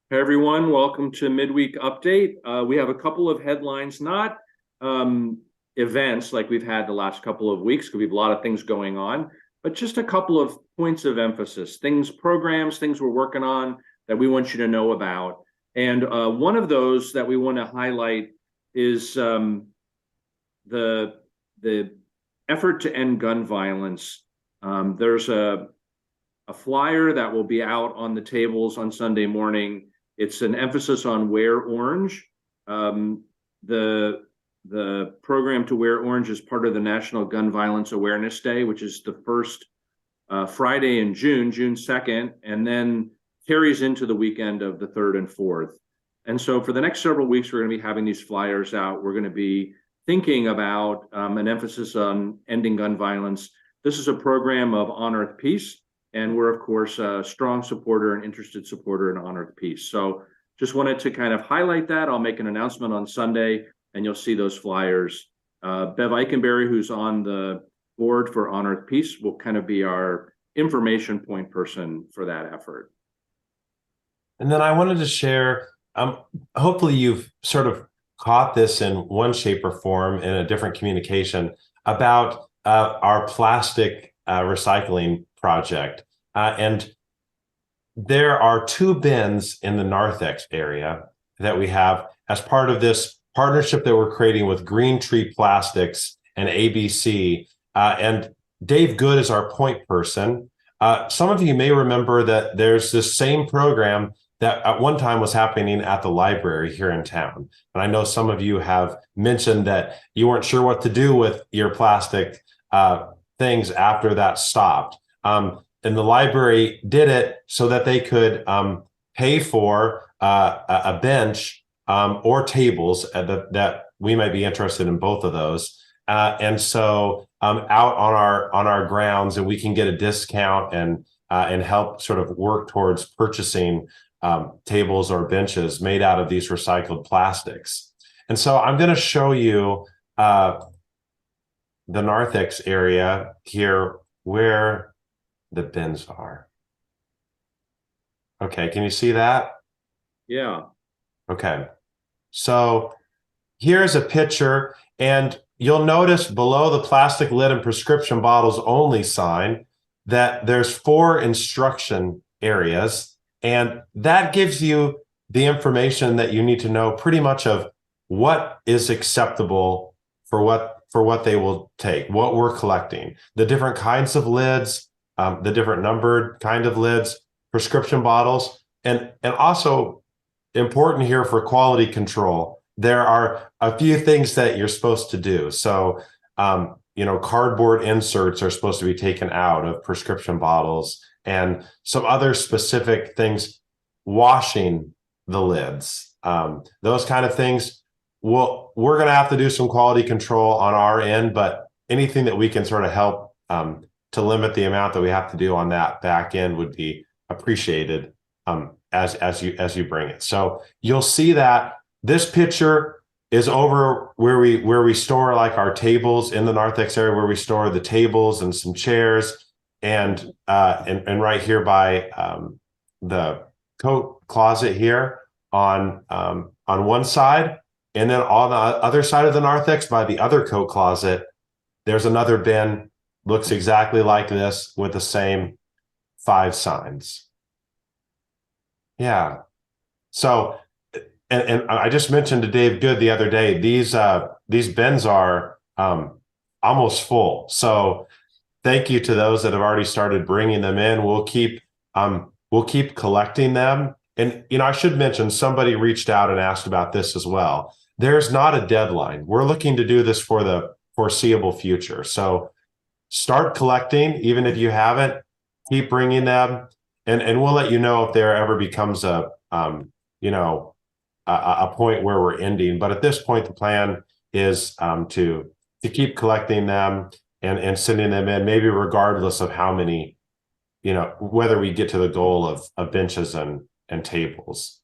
Hey everyone, welcome to Midweek Update. We have a couple of headlines, not events like we've had the last couple of weeks, because we have a lot of things going on, but just a couple of points of emphasis, programs, things we're working on that we want you to know about. And one of those that we want to highlight is the the effort to end gun violence. There's a flyer that will be out on the tables on Sunday morning. It's an emphasis on Wear Orange. The program to Wear Orange is part of the National Gun Violence Awareness Day, which is the first Friday in June, June 2nd, and then carries into the weekend of the 3rd and 4th. And so for the next several weeks, we're going to be having these flyers out. We're going to be thinking about an emphasis on ending gun violence. This is a program of On Earth Peace, and we're, of course, a strong supporter and interested supporter in On Earth Peace. So just wanted to kind of highlight that. I'll make an announcement on Sunday, and you'll see those flyers. Bev Eikenberry, who's on the board for On Earth Peace, will kind of be our information point person for that effort. And then I wanted to share, hopefully you've sort of caught this in one shape or form in a different communication about our plastic recycling project. And there are 2 bins in the narthex area that we have as part of this partnership that we're creating with Green Tree Plastics and ABC. And Dave Good is our point person. Some of you may remember that there's this same program that at one time was happening at the library here in town. And I know some of you have mentioned that you weren't sure what to do with your plastic things after that stopped. And the library did it so that they could pay for a bench or tables that we might be interested in both of those. And so out on our grounds, and we can get a discount and help sort of work towards purchasing tables or benches made out of these recycled plastics. And so I'm going to show you the narthex area here where the bins are. Okay, can you see that? Yeah. Okay, so here's a picture, and you'll notice below the plastic lid and prescription bottles only sign that there's 4 instruction areas, and that gives you the information that you need to know pretty much of what is acceptable for what they will take, what we're collecting, the different kinds of lids, the different numbered kind of lids, prescription bottles, and also important here for quality control, there are a few things that you're supposed to do. So, cardboard inserts are supposed to be taken out of prescription bottles, and some other specific things, washing the lids, those kind of things. Well, we're going to have to do some quality control on our end, but anything that we can sort of help to limit the amount that we have to do on that back end would be appreciated as you bring it. So you'll see that this picture is over where we store like our tables in the narthex area, where we store the tables and some chairs, and right here by the coat closet here on one side, and then on the other side of the narthex by the other coat closet, there's another bin, looks exactly like this with the same 5 signs. Yeah. So, and I just mentioned to Dave Good the other day, these bins are almost full. So thank you to those that have already started bringing them in. We'll keep collecting them. And, I should mention, somebody reached out and asked about this as well. There's not a deadline. We're looking to do this for the foreseeable future. So start collecting, even if you haven't, keep bringing them. And we'll let you know if there ever becomes a point where we're ending. But at this point, the plan is to keep collecting them and sending them in, maybe regardless of how many, whether we get to the goal of benches and tables.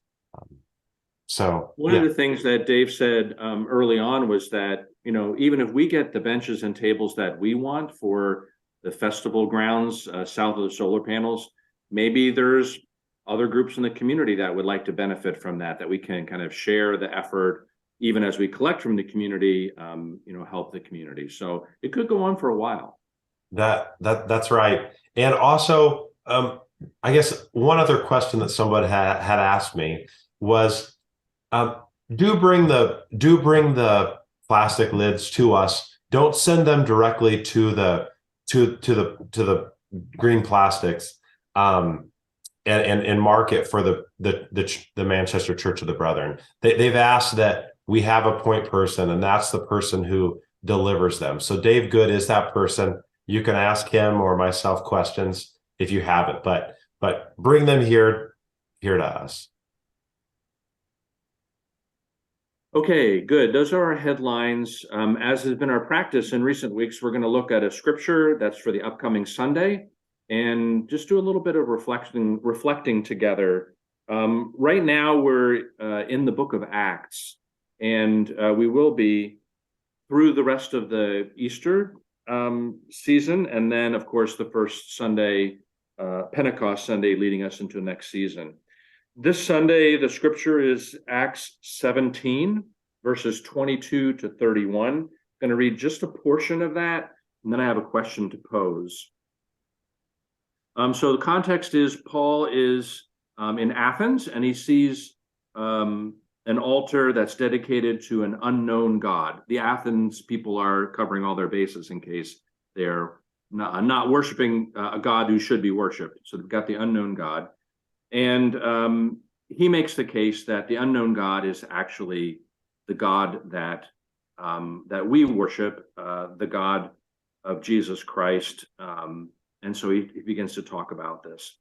So one of the things that Dave said early on was that, even if we get the benches and tables that we want for the festival grounds south of the solar panels, maybe there's other groups in the community that would like to benefit from that we can kind of share the effort, even as we collect from the community, help the community. So it could go on for a while. That's right. And also, I guess one other question that somebody had asked me was, do bring the plastic lids to us. Don't send them directly to the green plastics, and mark it for the Manchester Church of the Brethren. They've asked that we have a point person, and that's the person who delivers them. So Dave Good is that person. You can ask him or myself questions if you have it, but bring them here to us. Okay, good. Those are our headlines. As has been our practice in recent weeks, we're going to look at a scripture that's for the upcoming Sunday and just do a little bit of reflecting together. Right now, we're in the book of Acts, and we will be through the rest of the Easter season, and then, of course, the first Sunday, Pentecost Sunday, leading us into the next season. This Sunday, the scripture is Acts 17, verses 22 to 31. I'm going to read just a portion of that, and then I have a question to pose. So the context is Paul is in Athens, and he sees an altar that's dedicated to an unknown God. The Athens people are covering all their bases in case they're not worshiping a God who should be worshiped. So they've got the unknown God. And he makes the case that the unknown God is actually the God that we worship, the God of Jesus Christ. And so he begins to talk about this.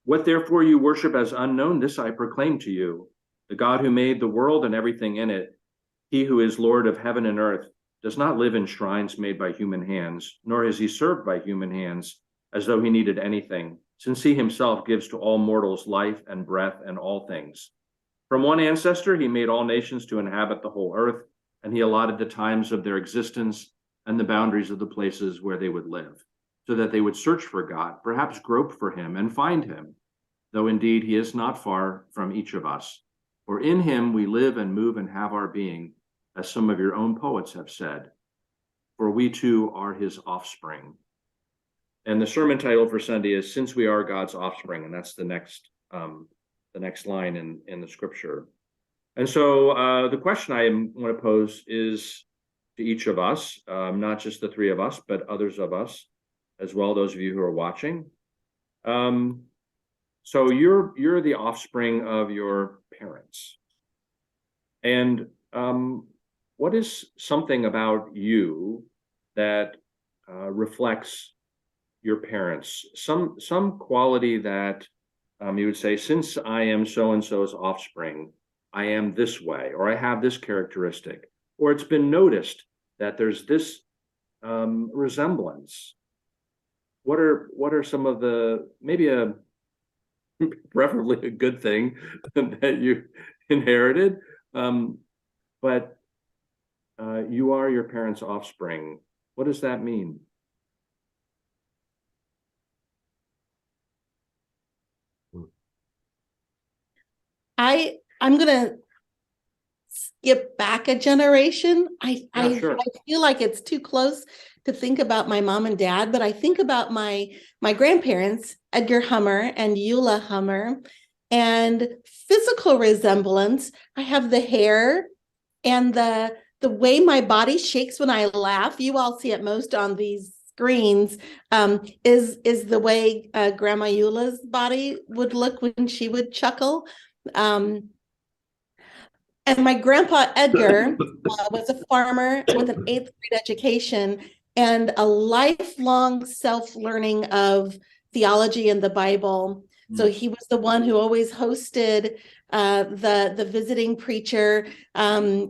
What therefore you worship as unknown, this I proclaim to you. The God who made the world and everything in it, he who is Lord of heaven and earth, does not live in shrines made by human hands, nor is he served by human hands, as though he needed anything, since he himself gives to all mortals life and breath and all things. From one ancestor he made all nations to inhabit the whole earth, and he allotted the times of their existence and the boundaries of the places where they would live, so that they would search for God, perhaps grope for him and find him, though indeed he is not far from each of us. For in him we live and move and have our being, as some of your own poets have said, for we too are his offspring. And the sermon title for Sunday is Since We Are God's Offspring, and that's the next line in the scripture. And so the question I want to pose is to each of us, not just the three of us, but others of us as well, those of you who are watching. So you're the offspring of your parents. And what is something about you that reflects your parents? Some quality that you would say, since I am so-and-so's offspring, I am this way, or I have this characteristic, or it's been noticed that there's this resemblance. What are some of the, maybe preferably a good thing that you inherited, but you are your parents' offspring. What does that mean? I'm gonna skip back a generation. Sure. I feel like it's too close to think about my mom and dad, but I think about my grandparents, Edgar Hummer and Eula Hummer, and physical resemblance. I have the hair and the way my body shakes when I laugh. You all see it most on these screens, is the way Grandma Eula's body would look when she would chuckle. And my grandpa Edgar was a farmer with an 8th grade education and a lifelong self-learning of theology and the Bible. So he was the one who always hosted the visiting preacher.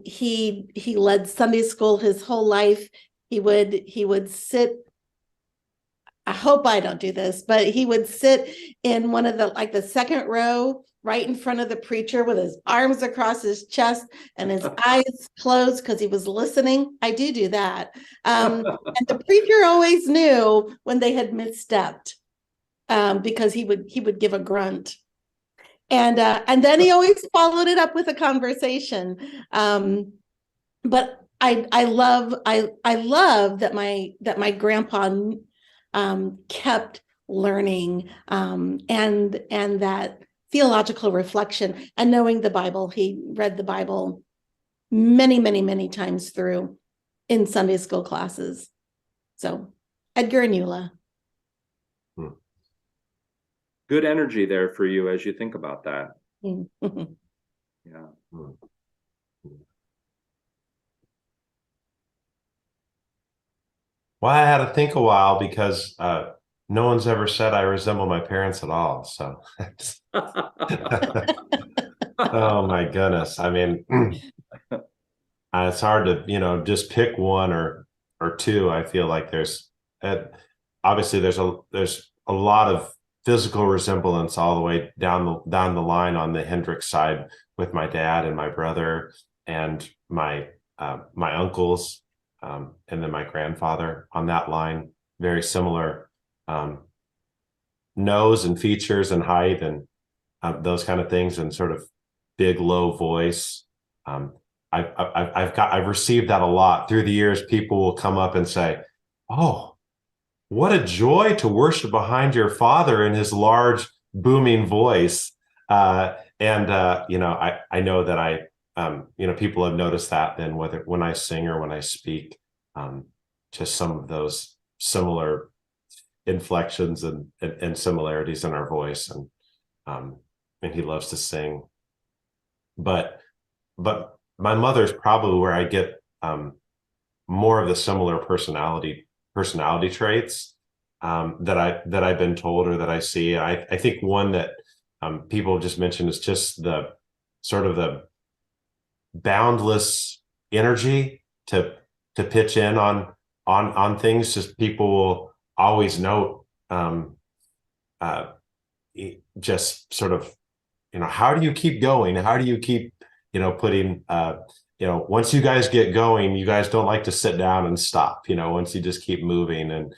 He led Sunday school his whole life. He would sit. I hope I don't do this, but he would sit in one of the second row, right in front of the preacher, with his arms across his chest and his eyes closed because he was listening. I do that. And the preacher always knew when they had misstepped. because he would give a grunt. And then he always followed it up with a conversation. But I love that my grandpa kept learning, and that theological reflection and knowing the Bible. He read the Bible many times through in Sunday school classes. So Edgar and Eula. Good energy there for you as you think about that. Yeah. Well, I had to think a while because no one's ever said I resemble my parents at all. So, oh my goodness. I mean, it's hard to, just pick one or two. I feel like obviously there's a lot of physical resemblance all the way down the line on the Hendricks side with my dad and my brother and my uncles, and then my grandfather on that line. Very similar nose and features and height and those kind of things, and sort of big low voice. I've received that a lot through the years. People will come up and say, "Oh, what a joy to worship behind your father in his large, booming voice." I know that people have noticed that then, whether when I sing or when I speak, just some of those similar inflections and similarities in our voice. And he loves to sing. But my mother's probably where I get more of the similar personality traits that I've been told or that I see. I think one that people just mentioned is just the sort of the boundless energy to pitch in on things. Just people will always note just sort of, how do you keep going? How do you keep putting once you guys get going, you guys don't like to sit down and stop, once you just keep moving.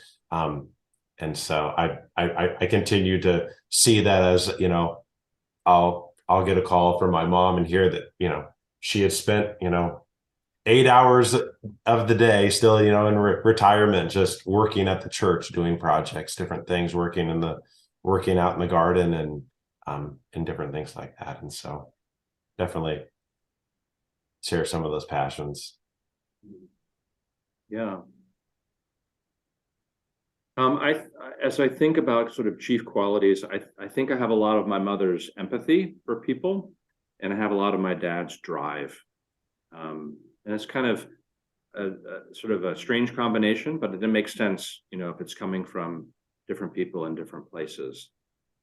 And so I continue to see that as, I'll get a call from my mom and hear that, she had spent, 8 hours of the day still, in retirement, just working at the church, doing projects, different things, working out in the garden and different things like that. And so definitely share some of those passions. Yeah. As I think about sort of chief qualities, I think I have a lot of my mother's empathy for people, and I have a lot of my dad's drive. And it's kind of a sort of a strange combination, but it makes sense, if it's coming from different people in different places.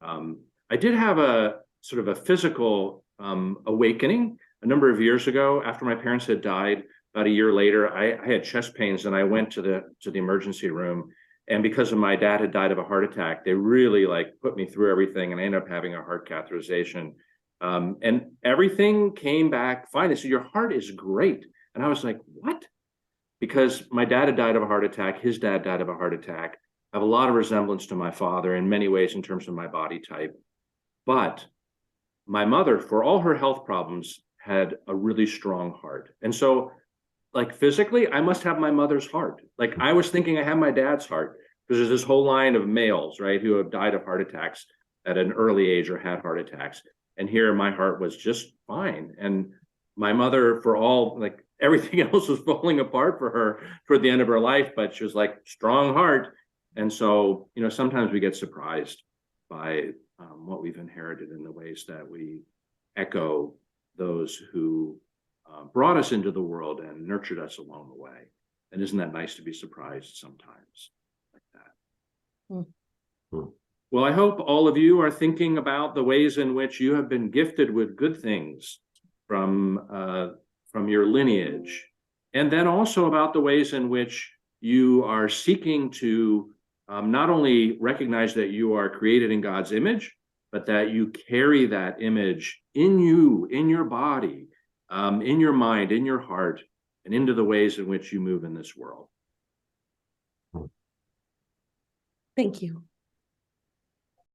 I did have a sort of a physical awakening a number of years ago after my parents had died. About a year later, I had chest pains, and I went to the emergency room. And because of my dad had died of a heart attack, they really put me through everything, and I ended up having a heart catheterization. And everything came back fine. They said, "Your heart is great." And I was like, "What?" Because my dad had died of a heart attack. His dad died of a heart attack. I have a lot of resemblance to my father in many ways in terms of my body type. But my mother, for all her health problems, had a really strong heart. And so, physically, I must have my mother's heart. I was thinking I have my dad's heart, because there's this whole line of males, right, who have died of heart attacks at an early age or had heart attacks. And here my heart was just fine. And my mother, for all, everything else was falling apart for her toward the end of her life, but she was strong heart. And so, sometimes we get surprised by what we've inherited in the ways that we echo those who brought us into the world and nurtured us along the way. And isn't that nice to be surprised sometimes like that? Well, I hope all of you are thinking about the ways in which you have been gifted with good things from your lineage, and then also about the ways in which you are seeking to not only recognize that you are created in God's image, but that you carry that image in you, in your body, in your mind, in your heart, and into the ways in which you move in this world. Thank you.